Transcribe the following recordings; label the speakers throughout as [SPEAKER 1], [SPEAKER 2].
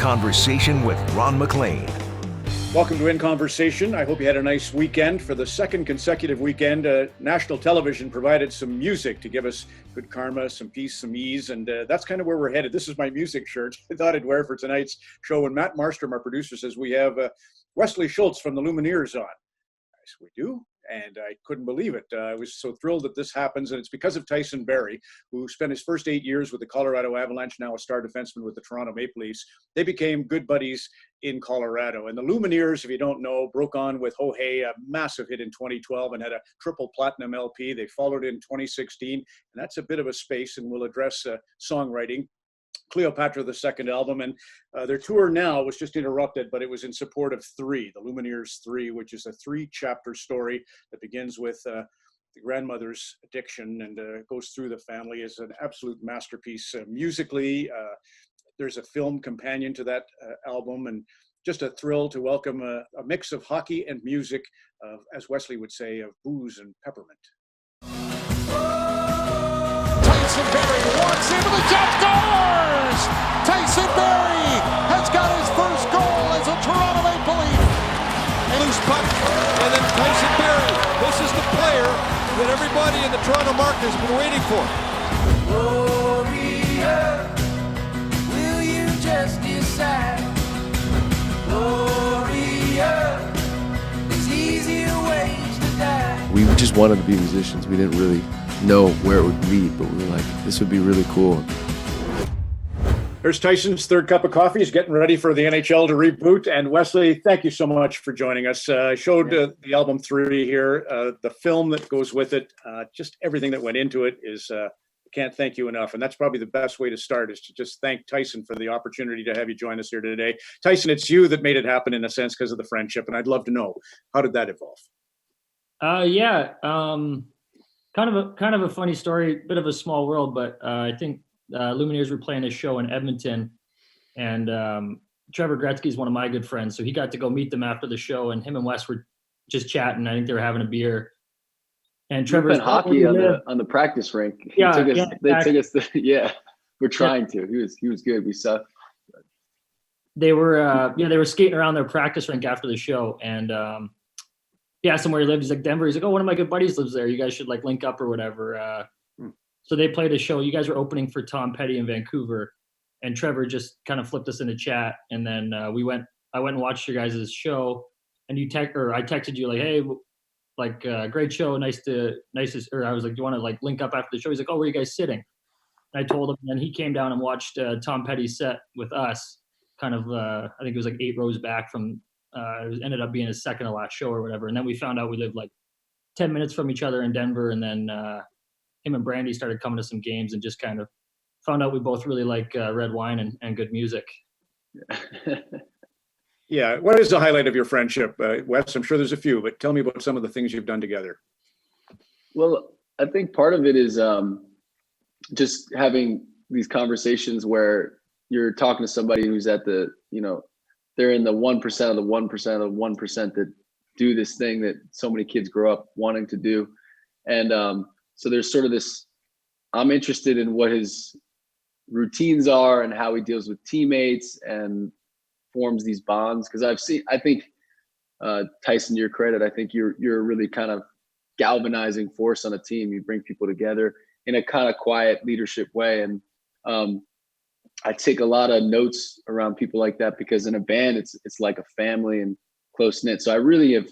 [SPEAKER 1] Conversation with Ron MacLean.
[SPEAKER 2] Welcome to In Conversation. I hope you had a nice weekend. For the second consecutive weekend, national television provided some music to give us good karma, some peace, some ease, and that's kind of where we're headed. This is my music shirt I thought I'd wear for tonight's show. And Matt Marstrom, our producer, says we have Wesley Schultz from the Lumineers on. Yes, we do. And I couldn't believe it. I was so thrilled that this happens. And it's because of Tyson Barrie, who spent his first 8 years with the Colorado Avalanche, now a star defenseman with the Toronto Maple Leafs. They became good buddies in Colorado. And the Lumineers, if you don't know, broke on with Ho Hey, a massive hit in 2012 and had a triple platinum LP. They followed in 2016. And that's a bit of a space, and we'll address songwriting. Cleopatra, the second album, and their tour now was just interrupted, but it was in support of Three, the Lumineers 3, which is a 3-chapter story that begins with the grandmother's addiction and goes through the family. It's an absolute masterpiece musically. There's a film companion to that album, and just a thrill to welcome a mix of hockey and music, as Wesley would say, of booze and peppermint.
[SPEAKER 3] Tyson Barrie walks into the top doors! Tyson Barrie has got his first goal as a Toronto Maple Leaf. A loose puck, and then Tyson Barrie. This is the player that everybody in the Toronto market has been waiting for.
[SPEAKER 4] Gloria, will you just decide? Gloria, there's easier ways to die.
[SPEAKER 5] We just wanted to be musicians. We didn't really know where it would lead, but we were like, this would be really cool.
[SPEAKER 2] There's Tyson's third cup of coffee. He's getting ready for the NHL to reboot. And Wesley, thank you so much for joining us. I showed the album Three here, the film that goes with it, just everything that went into it is, can't thank you enough. And that's probably the best way to start, is to just thank Tyson for the opportunity to have you join us here today. Tyson, it's you that made it happen in a sense because of the friendship. And I'd love to know, how did that evolve?
[SPEAKER 6] Kind of a funny story, bit of a small world, but I think Lumineers were playing a show in Edmonton, and Trevor Gretzky is one of my good friends, so he got to go meet them after the show, and him and Wes were just chatting. I think they were having a beer. And Trevor's
[SPEAKER 5] playing hockey on the practice rink. They took us. We're trying to. He was good. We sucked.
[SPEAKER 6] They were skating around their practice rink after the show, and asked him where he lived. He's like, Denver. He's like, oh, one of my good buddies lives there. You guys should like link up or whatever. So they played a show. You guys were opening for Tom Petty in Vancouver, and Trevor just kind of flipped us in a chat. And then I went and watched your guys' show, and I texted you like, hey, like great show. Or I was like, do you want to like link up after the show? He's like, oh, where are you guys sitting? And I told him, and then he came down and watched Tom Petty's set with us, kind of, I think it was like 8 rows back from, it ended up being his second to last show or whatever. And then we found out we lived like 10 minutes from each other in Denver. And then him and Brandy started coming to some games and just kind of found out we both really like red wine and good music.
[SPEAKER 2] Yeah. What is the highlight of your friendship, Wes? I'm sure there's a few, but tell me about some of the things you've done together.
[SPEAKER 5] Well, I think part of it is just having these conversations where you're talking to somebody who's at the, they're in the 1% of the 1% of the 1% that do this thing that so many kids grow up wanting to do. And so there's sort of this, I'm interested in what his routines are and how he deals with teammates and forms these bonds. Because I think, Tyson, to your credit, I think you're a really kind of galvanizing force on a team. You bring people together in a kind of quiet leadership way. And I take a lot of notes around people like that, because in a band, it's like a family and close knit. So I really have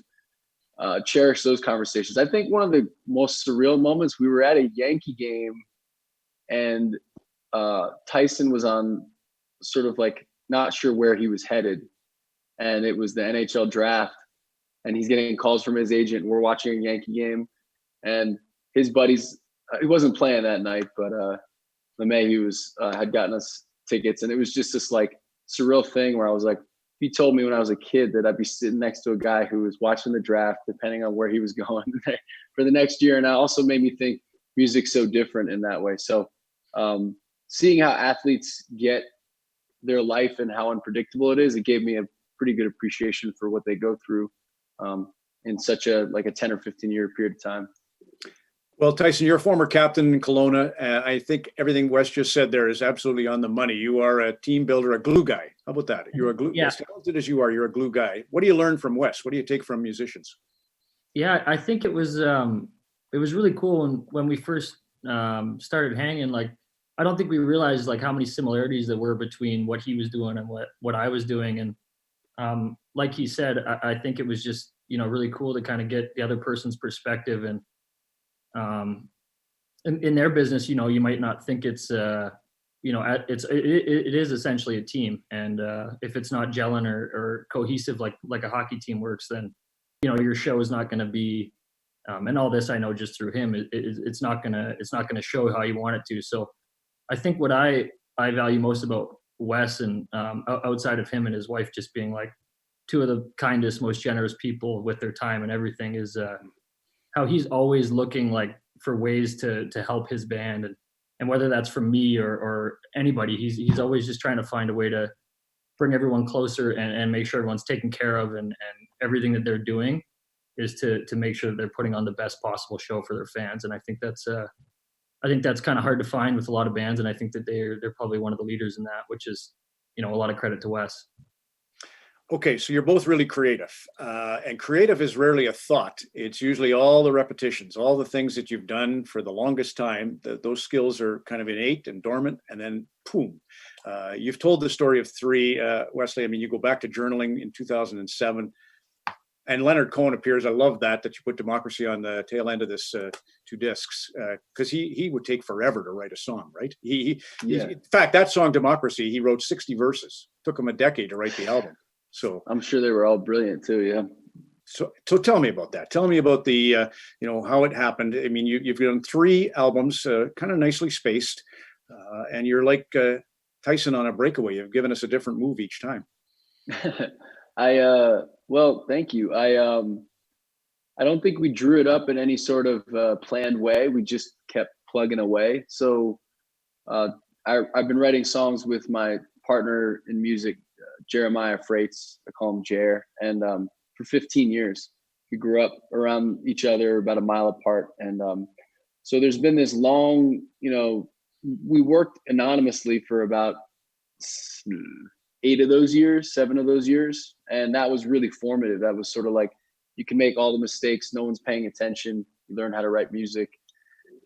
[SPEAKER 5] cherished those conversations. I think one of the most surreal moments, we were at a Yankee game, and Tyson was on sort of like not sure where he was headed, and it was the NHL draft, and he's getting calls from his agent. We're watching a Yankee game, and his buddies, he wasn't playing that night, but LeMay, had gotten us tickets, and it was just this like surreal thing where I was like, he told me when I was a kid that I'd be sitting next to a guy who was watching the draft, depending on where he was going for the next year. And it also made me think music's so different in that way. So seeing how athletes get their life and how unpredictable it is, it gave me a pretty good appreciation for what they go through in such a 10 or 15 year period of time.
[SPEAKER 2] Well, Tyson, you're a former captain in Kelowna. I think everything Wes just said there is absolutely on the money. You are a team builder, a glue guy. How about that? You're a glue.
[SPEAKER 6] Yeah.
[SPEAKER 2] As talented as you are, you're a glue guy. What do you learn from Wes? What do you take from musicians?
[SPEAKER 6] Yeah, I think it was really cool when we first started hanging. Like, I don't think we realized like how many similarities there were between what he was doing and what I was doing. And like he said, I think it was just, really cool to kind of get the other person's perspective. And in their business, you might not think it's it is essentially a team. And if it's not gelling or cohesive like a hockey team works, then your show is not going to be. And all this I know just through him. It's not gonna show how you want it to. So I think what I value most about Wes and outside of him and his wife just being like two of the kindest, most generous people with their time and everything is how he's always looking like for ways to help his band, and whether that's from me or anybody, he's always just trying to find a way to bring everyone closer and make sure everyone's taken care of, and everything that they're doing is to make sure that they're putting on the best possible show for their fans. And I think that's kind of hard to find with a lot of bands, and I think that they're probably one of the leaders in that, which is a lot of credit to Wes.
[SPEAKER 2] Okay, so you're both really creative, and creative is rarely a thought. It's usually all the repetitions, all the things that you've done for the longest time. Those skills are kind of innate and dormant, and then boom. You've told the story of three, Wesley. I mean, you go back to journaling in 2007, and Leonard Cohen appears. I love that you put Democracy on the tail end of this 2 discs, because he would take forever to write a song, right? In fact, that song Democracy, he wrote 60 verses. Took him a decade to write the album. So
[SPEAKER 5] I'm sure they were all brilliant too. Yeah.
[SPEAKER 2] So tell me about that. Tell me about the, how it happened. I mean, you've done 3 albums, kind of nicely spaced, and you're like Tyson on a breakaway. You've given us a different move each time.
[SPEAKER 5] Well, thank you. I don't think we drew it up in any sort of planned way. We just kept plugging away. So I've been writing songs with my partner in music, Jeremiah Freites. I call him Jer. And for 15 years, we grew up around each other about a mile apart. And so there's been this long, we worked anonymously for about 7 of those years. And that was really formative. That was sort of like, you can make all the mistakes. No one's paying attention. You learn how to write music.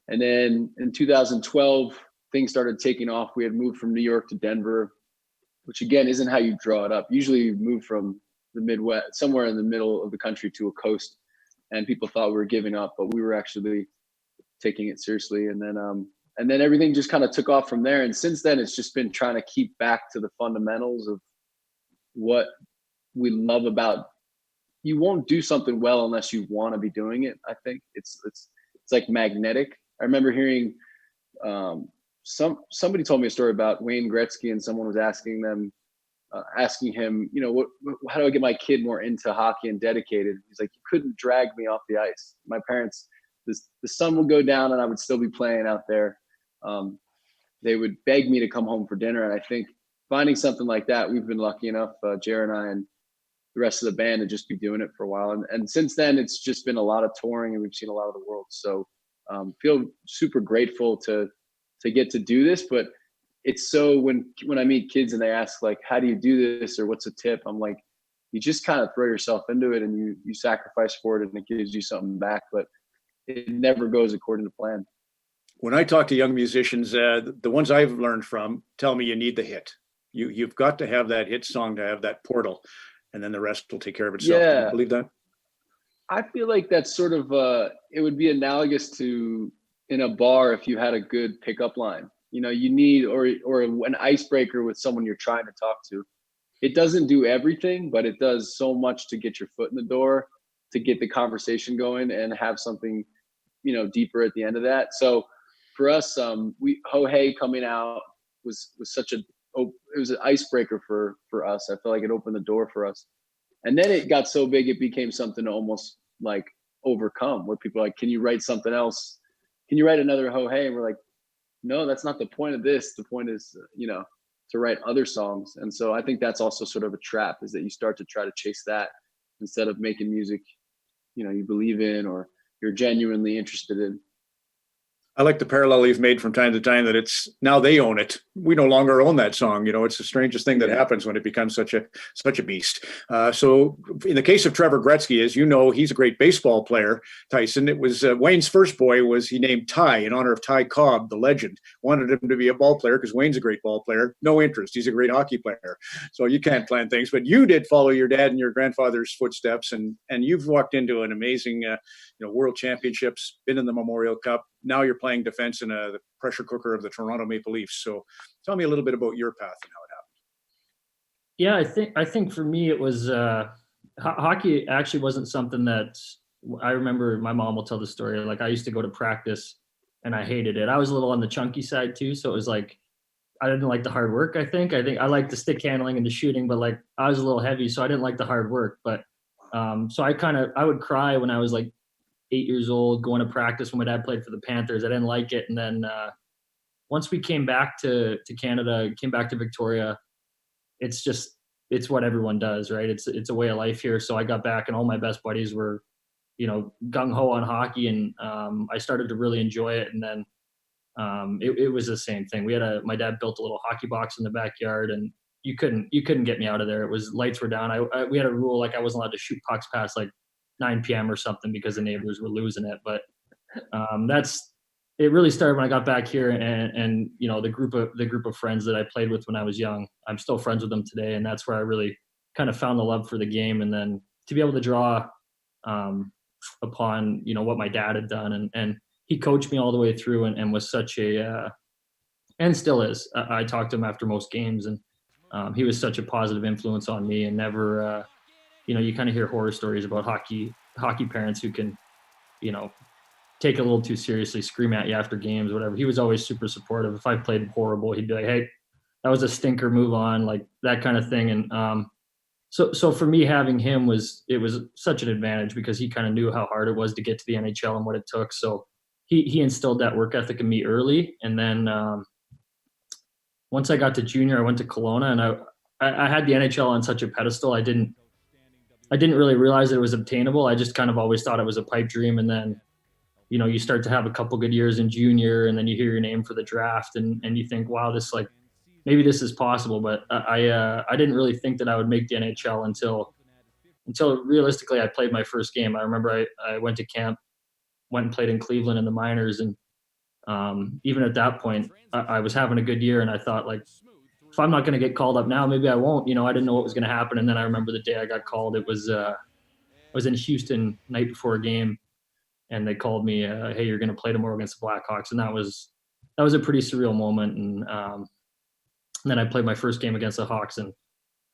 [SPEAKER 5] And then in 2012, things started taking off. We had moved from New York to Denver, which again, isn't how you draw it up. Usually you move from the Midwest, somewhere in the middle of the country to a coast, and people thought we were giving up, but we were actually taking it seriously. And then everything just kind of took off from there. And since then, it's just been trying to keep back to the fundamentals of what we love about. You won't do something well unless you want to be doing it. I think it's like magnetic. I remember hearing somebody told me a story about Wayne Gretzky, and someone was asking him, how do I get my kid more into hockey and dedicated? He's like, you couldn't drag me off the ice. My parents, the sun would go down and I would still be playing out there. They would beg me to come home for dinner. And I think finding something like that, we've been lucky enough, Jared and I and the rest of the band, to just be doing it for a while. And since then, it's just been a lot of touring, and we've seen a lot of the world. So feel super grateful to get to do this. But it's so when I meet kids and they ask like, how do you do this, or what's a tip? I'm like, you just kind of throw yourself into it, and you sacrifice for it, and it gives you something back, but it never goes according to plan.
[SPEAKER 2] When I talk to young musicians, the ones I've learned from tell me you need the hit. You've got to have that hit song to have that portal, and then the rest will take care of itself.
[SPEAKER 5] Yeah.
[SPEAKER 2] Do you believe that?
[SPEAKER 5] I feel like that's sort of it would be analogous to in a bar if you had a good pickup line. You need or an icebreaker with someone you're trying to talk to. It doesn't do everything, but it does so much to get your foot in the door, to get the conversation going and have something, deeper at the end of that. So for us, Ho Hey coming out was such it was an icebreaker for us. I feel like it opened the door for us. And then it got so big, it became something to almost like overcome, where people are like, can you write something else? Can you write another Ho Hey? And we're like, no, that's not the point of this. The point is, to write other songs. And so I think that's also sort of a trap, is that you start to try to chase that instead of making music, you believe in or you're genuinely interested in.
[SPEAKER 2] I like the parallel you've made from time to time that it's now they own it. We no longer own that song. It's the strangest thing that happens when it becomes such a beast. So in the case of Trevor Gretzky, as you know, he's a great baseball player, Tyson. It was Wayne's first boy he named Ty in honor of Ty Cobb, the legend. Wanted him to be a ball player because Wayne's a great ball player. No interest. He's a great hockey player. So you can't plan things, but you did follow your dad and your grandfather's footsteps, and you've walked into an amazing, world championships, been in the Memorial Cup. Now you're playing defense in the pressure cooker of the Toronto Maple Leafs. So tell me a little bit about your path and how it happened.
[SPEAKER 6] Yeah, I think for me it was hockey actually wasn't something that I remember. My mom will tell the story. Like, I used to go to practice and I hated it. I was a little on the chunky side too, so it was like I didn't like the hard work. I think I liked the stick handling and the shooting, but like I was a little heavy, so I didn't like the hard work. But so I would cry when I was like 8 years old, going to practice when my dad played for the Panthers. I didn't like it. And then once we came back to Canada, came back to Victoria, it's what everyone does, right? It's a way of life here. So I got back and all my best buddies were, gung-ho on hockey. And I started to really enjoy it. And then it was the same thing. My dad built a little hockey box in the backyard, and you couldn't get me out of there. It was lights were down. We had a rule, like I wasn't allowed to shoot pucks past like 9 p.m. or something because the neighbors were losing it. But it really started when I got back here, and the group of friends that I played with when I was young, I'm still friends with them today, and that's where I really kind of found the love for the game. And then to be able to draw upon what my dad had done, and he coached me all the way through, and was such and still is. I talked to him after most games, and he was such a positive influence on me, and never. You kind of hear horror stories about hockey parents who can, take it a little too seriously, scream at you after games, whatever. He was always super supportive. If I played horrible, he'd be like, "Hey, that was a stinker, move on," like that kind of thing. And so for me, having him was such an advantage because he kind of knew how hard it was to get to the NHL and what it took. So he instilled that work ethic in me early. And then once I got to junior, I went to Kelowna, and I had the NHL on such a pedestal. I didn't really realize that it was obtainable. I just kind of always thought it was a pipe dream. And then, you start to have a couple good years in junior, and then you hear your name for the draft, and you think, wow, maybe this is possible. But I didn't really think that I would make the NHL until realistically I played my first game. I remember I went to camp, went and played in Cleveland in the minors. And even at that point, I was having a good year, and I thought, like, if I'm not going to get called up now, maybe I won't. I didn't know what was going to happen. And then I remember the day I got called. It was I was in Houston night before a game, and they called me, "Hey, you're going to play tomorrow against the Blackhawks." And that was a pretty surreal moment. And then I played my first game against the Hawks, and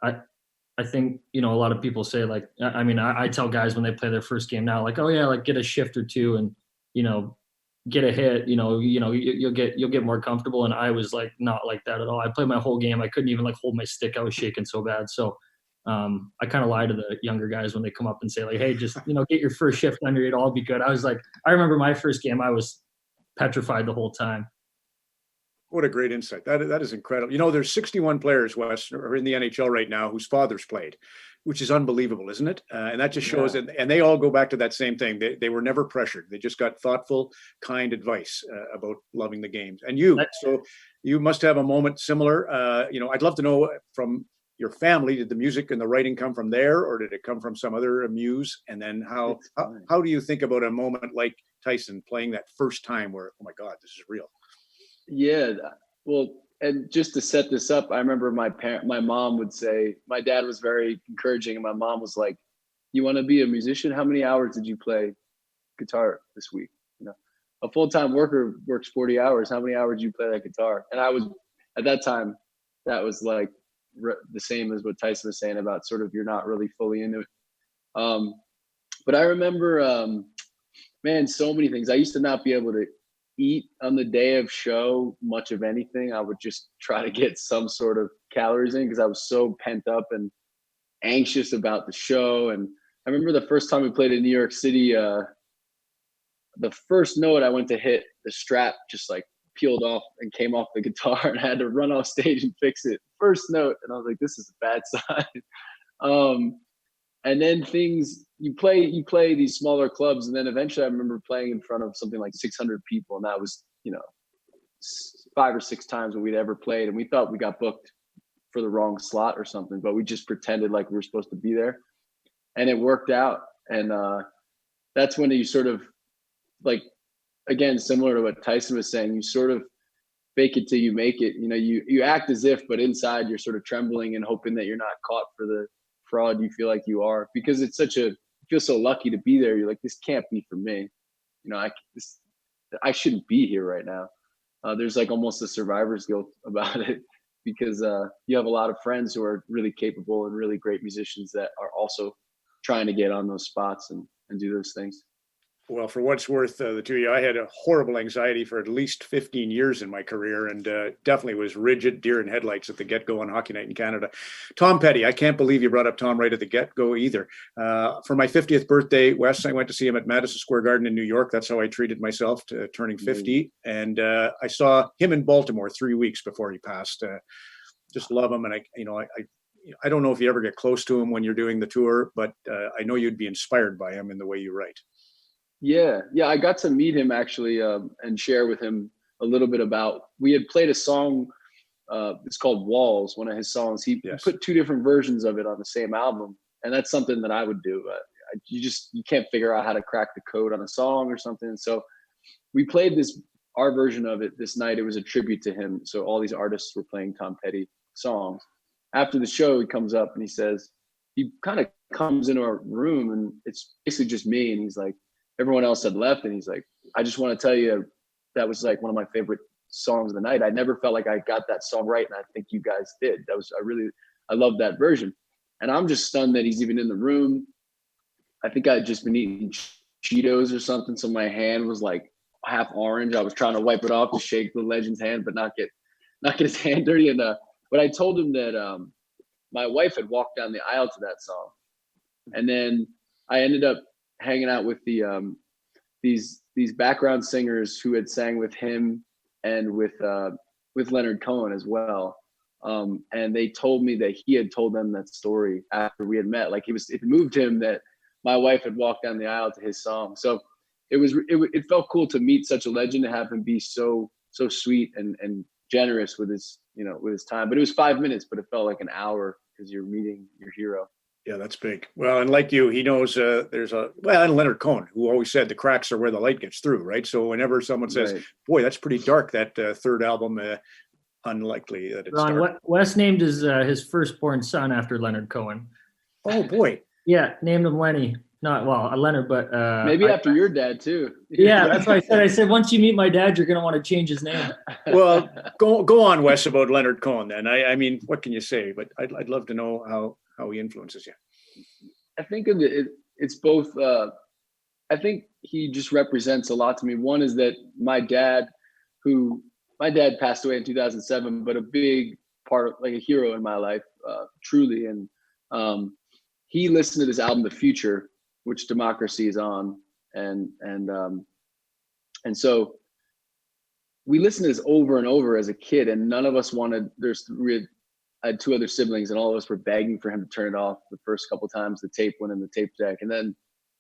[SPEAKER 6] I think a lot of people say, like, I tell guys when they play their first game now, like, "Oh yeah, like get a shift or two and get a hit, you'll get more comfortable." And I was like not like that at all. I played my whole game. I couldn't even like hold my stick. I was shaking so bad. So I kind of lie to the younger guys when they come up and say, like, "Hey, just get your first shift under you, it'll all be good." I was like, I remember my first game, I was petrified the whole time.
[SPEAKER 2] What a great insight. That is incredible. There's 61 players, Wes, are in the NHL right now whose fathers played, which is unbelievable, isn't it? And that just shows it. And they all go back to that same thing. They were never pressured. They just got thoughtful, kind advice about loving the games. And so you must have a moment similar. I'd love to know from your family, did the music and the writing come from there, or did it come from some other muse? And then how do you think about a moment like Tyson playing that first time where, oh my God, this is real?
[SPEAKER 5] Yeah, well, and just to set this up, I remember my mom would say, my dad was very encouraging, and my mom was like, "You want to be a musician? How many hours did you play guitar this week? A full-time worker works 40 hours. How many hours did you play that guitar?" And I was, at that time, that was like the same as what Tyson was saying about sort of you're not really fully into it. But I remember, so many things. I used to not be able to eat on the day of show much of anything. I would just try to get some sort of calories in because I was so pent up and anxious about the show. And I remember the first time we played in New York City, the first note I went to hit, the strap just like peeled off and came off the guitar, and I had to run off stage and fix it. First note, and I was like, this is a bad sign. And then you play these smaller clubs, and then eventually I remember playing in front of something like 600 people, and that was 5 or 6 times when we'd ever played, and we thought we got booked for the wrong slot or something, but we just pretended like we were supposed to be there, and it worked out. And that's when you sort of, like, again, similar to what Tyson was saying, you sort of fake it till you make it. You act as if, but inside you're sort of trembling and hoping that you're not caught for the fraud you feel like you are, because it's you feel so lucky to be there. You're like, this can't be for me. I shouldn't be here right now. There's like almost a survivor's guilt about it, because you have a lot of friends who are really capable and really great musicians that are also trying to get on those spots and do those things.
[SPEAKER 2] Well, for what's worth, the two of you, I had a horrible anxiety for at least 15 years in my career, and definitely was rigid, deer in headlights at the get-go on Hockey Night in Canada. Tom Petty, I can't believe you brought up Tom right at the get-go either. For my 50th birthday, Wes, I went to see him at Madison Square Garden in New York. That's how I treated myself, turning 50. And I saw him in Baltimore 3 weeks before he passed. Just love him. And I don't know if you ever get close to him when you're doing the tour, but I know you'd be inspired by him in the way you write.
[SPEAKER 5] Yeah. I got to meet him actually, and share with him a little bit about. We had played a song. It's called Walls, one of his songs. He put 2 different versions of it on the same album, and that's something that I would do. You can't figure out how to crack the code on a song or something. So we played our version of it this night. It was a tribute to him. So all these artists were playing Tom Petty songs. After the show, he comes up and he says, he kind of comes into our room, and it's basically just me, and he's like, everyone else had left, and he's like, I just want to tell you that was like one of my favorite songs of the night. I never felt like I got that song right, and I think you guys did. I love that version. And I'm just stunned that he's even in the room. I think I had just been eating Cheetos or something, so my hand was like half orange. I was trying to wipe it off to shake the legend's hand, but not get his hand dirty. And but I told him that my wife had walked down the aisle to that song, and then I ended up hanging out with these background singers who had sang with him and with Leonard Cohen as well. And they told me that he had told them that story after we had met. Like it moved him that my wife had walked down the aisle to his song. So it felt cool to meet such a legend, to have him be so sweet and generous with his time. But it was 5 minutes, but it felt like an hour, because you're meeting your hero.
[SPEAKER 2] Yeah, that's big. Well, and like you, he knows and Leonard Cohen, who always said the cracks are where the light gets through, right? So whenever someone says, right, boy, that's pretty dark, that third album, unlikely that it's dark.
[SPEAKER 6] Wes named his firstborn son after Leonard Cohen.
[SPEAKER 2] Oh, boy.
[SPEAKER 6] Yeah, named him Lenny. Not, Leonard, but...
[SPEAKER 5] maybe after your dad, too.
[SPEAKER 6] Yeah, that's what I said. I said, once you meet my dad, you're going to want to change his name.
[SPEAKER 2] Well, go on, Wes, about Leonard Cohen, then. I mean, what can you say? But I'd love to know how he influences you.
[SPEAKER 5] I think of it's both. I think he just represents a lot to me. One is that my dad passed away in 2007, but a big part, like a hero in my life, truly. And he listened to this album, The Future, which Democracy is on, and so we listened to this over and over as a kid, and none of us wanted. I had 2 other siblings, and all of us were begging for him to turn it off the first couple of times the tape went in the tape deck. And then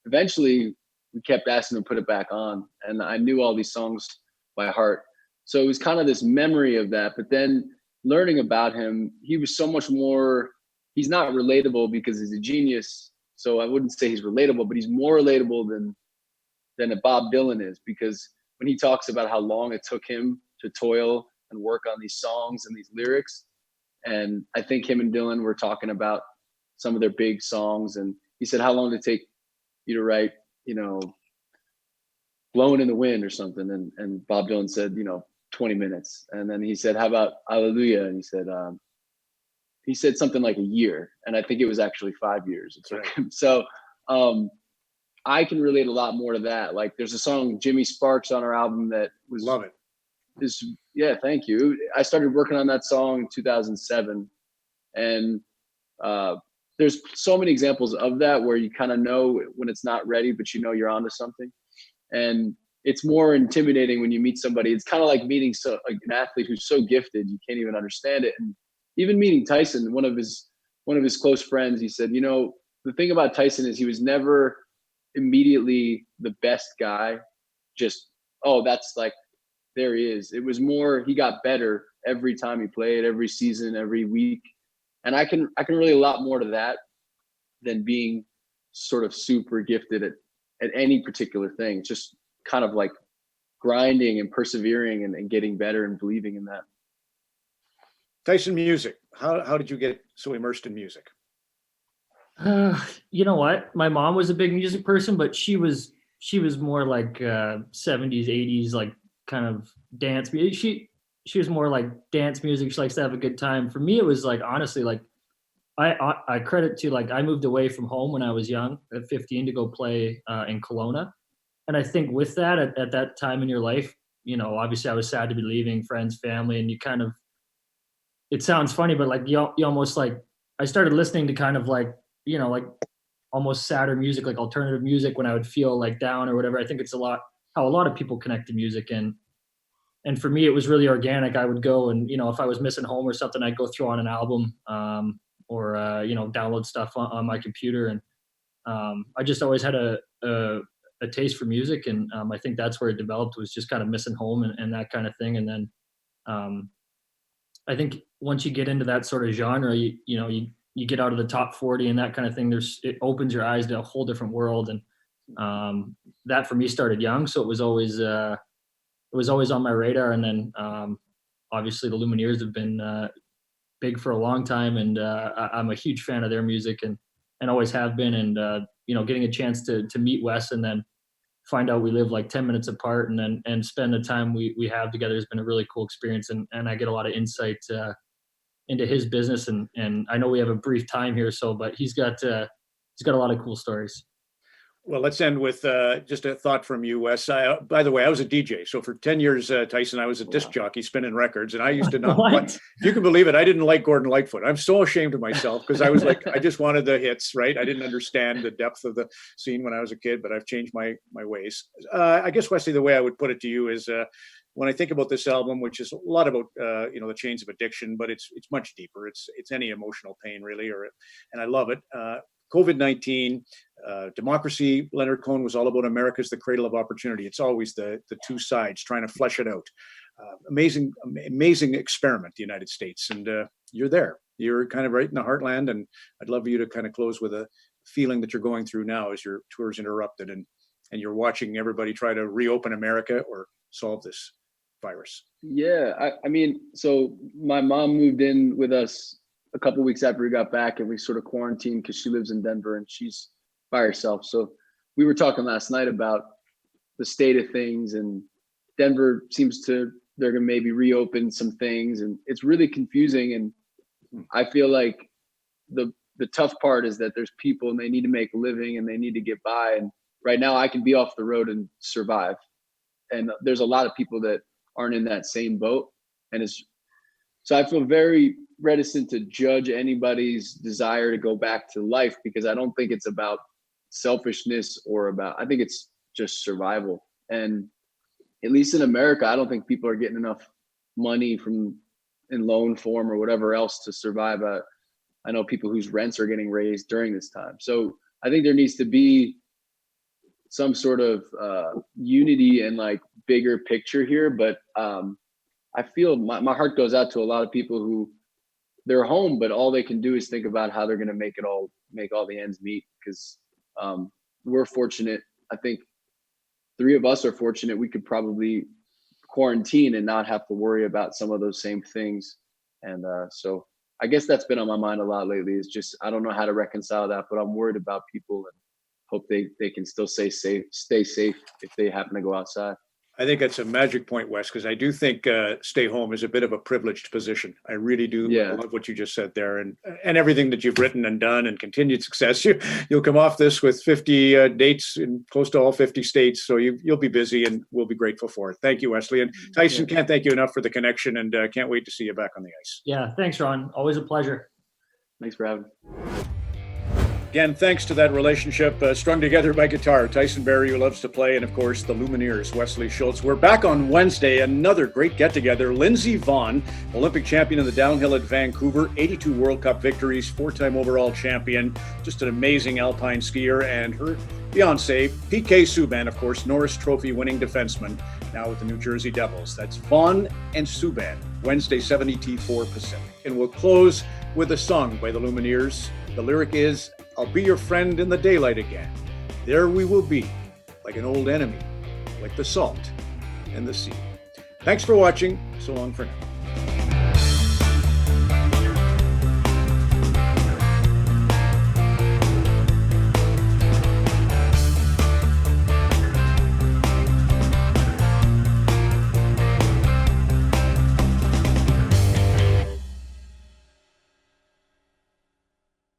[SPEAKER 5] eventually we kept asking him to put it back on. And I knew all these songs by heart. So it was kind of this memory of that. But then learning about him, he was so much more, he's not relatable because he's a genius. So I wouldn't say he's relatable, but he's more relatable than a Bob Dylan is, because when he talks about how long it took him to toil and work on these songs and these lyrics, and I think him and Dylan were talking about some of their big songs, and he said, how long did it take you to write, Blowing in the Wind or something? And Bob Dylan said, 20 minutes. And then he said, how about Hallelujah? And he said something like a year. And I think it was actually 5 years it took him. So I can relate a lot more to that. Like there's a song, Jimmy Sparks, on our album that was...
[SPEAKER 2] Love it.
[SPEAKER 5] Yeah, thank you. I started working on that song in 2007, and there's so many examples of that where you kind of know when it's not ready, but you're onto something. And it's more intimidating when you meet somebody. It's kind of like meeting an athlete who's so gifted you can't even understand it. And even meeting Tyson, one of his close friends, he said, the thing about Tyson is he was never immediately the best guy. Just, that's like there he is. It was more, he got better every time he played, every season, every week. And I can relate a lot more to that than being sort of super gifted at any particular thing. Just kind of like grinding and persevering and getting better and believing in that.
[SPEAKER 2] Tyson, music. How did you get so immersed in music?
[SPEAKER 6] You know what? My mom was a big music person, but she was more like 70s, 80s, like kind of dance music. She was more like dance music. She likes to have a good time. For me, it was like, honestly, like I credit to, like, I moved away from home when I was young at 15 to go play in Kelowna. And I think with that, at that time in your life, you know, obviously I was sad to be leaving friends, family, and you kind of, it sounds funny, but like you almost like, I started listening to kind of like, you know, like almost sadder music, like alternative music when I would feel like down or whatever. I think it's how a lot of people connect to music. And for me, it was really organic. I would go and, you know, if I was missing home or something, I'd go throw on an album or you know, download stuff on my computer. And I just always had a taste for music. And I think that's where it developed, was just kind of missing home and that kind of thing. And then I think once you get into that sort of genre, you get out of the top 40 and that kind of thing, it opens your eyes to a whole different world. And that for me started young. So it was always on my radar. And then obviously the Lumineers have been big for a long time. And I'm a huge fan of their music and always have been. And, you know, getting a chance to meet Wes and then find out we live like 10 minutes apart and spend the time we have together has been a really cool experience. And I get a lot of insight into his business. And I know we have a brief time here, but he's got a lot of cool stories.
[SPEAKER 2] Well, let's end with just a thought from you, Wes. By the way, I was a DJ. So for 10 years, Tyson, I was a disc jockey spinning records. And I used to not, if you can believe it, I didn't like Gordon Lightfoot. I'm so ashamed of myself because I was like, I just wanted the hits, right? I didn't understand the depth of the scene when I was a kid, but I've changed my ways. I guess, Wesley, the way I would put it to you is when I think about this album, which is a lot about, you know, the chains of addiction, but it's much deeper. It's any emotional pain, really, and I love it. COVID-19, democracy. Leonard Cohen was all about America's the cradle of opportunity. It's always the two sides trying to flesh it out. Amazing experiment, the United States. And you're there. You're kind of right in the heartland. And I'd love you to kind of close with a feeling that you're going through now as your tour's interrupted and you're watching everybody try to reopen America or solve this virus.
[SPEAKER 5] Yeah, I mean, so my mom moved in with us a couple of weeks after we got back, and we sort of quarantined because she lives in Denver and she's by herself. So we were talking last night about the state of things, and Denver they're going to maybe reopen some things, and it's really confusing. And I feel like the tough part is that there's people and they need to make a living and they need to get by. And right now I can be off the road and survive. And there's a lot of people that aren't in that same boat. And so I feel very reticent to judge anybody's desire to go back to life, because I don't think it's about selfishness I think it's just survival. And at least in America, I don't think people are getting enough money in loan form or whatever else to survive. I know people whose rents are getting raised during this time. So I think there needs to be some sort of unity and like bigger picture here. But I feel my heart goes out to a lot of people who they're home, but all they can do is think about how they're going to make all the ends meet. Because we're fortunate. I think 3 of us are fortunate. We could probably quarantine and not have to worry about some of those same things. And so I guess that's been on my mind a lot lately, is just, I don't know how to reconcile that, but I'm worried about people and hope they can still stay safe if they happen to go outside.
[SPEAKER 2] I think that's a magic point, Wes, because I do think stay home is a bit of a privileged position. I really do love what you just said there, and everything that you've written and done, and continued success. You'll come off this with 50 dates in close to all 50 states, so you'll be busy, and we'll be grateful for it. Thank you, Wesley. And Tyson, can't thank you enough for the connection, and can't wait to see you back on the ice.
[SPEAKER 6] Yeah, thanks, Ron. Always a pleasure.
[SPEAKER 5] Thanks for having me.
[SPEAKER 2] Again, thanks to that relationship strung together by guitar, Tyson Barrie, who loves to play, and of course the Lumineers, Wesley Schultz. We're back on Wednesday, another great get-together. Lindsey Vonn, Olympic champion in the downhill at Vancouver, 82 World Cup victories, 4-time overall champion, just an amazing alpine skier, and her fiancé, PK Subban, of course, Norris Trophy winning defenseman, now with the New Jersey Devils. That's Vaughn and Subban, Wednesday, 7 ET4 Pacific. And we'll close with a song by the Lumineers. The lyric is, I'll be your friend in the daylight again. There we will be, like an old enemy, like the salt and the sea. Thanks for watching. So long for now.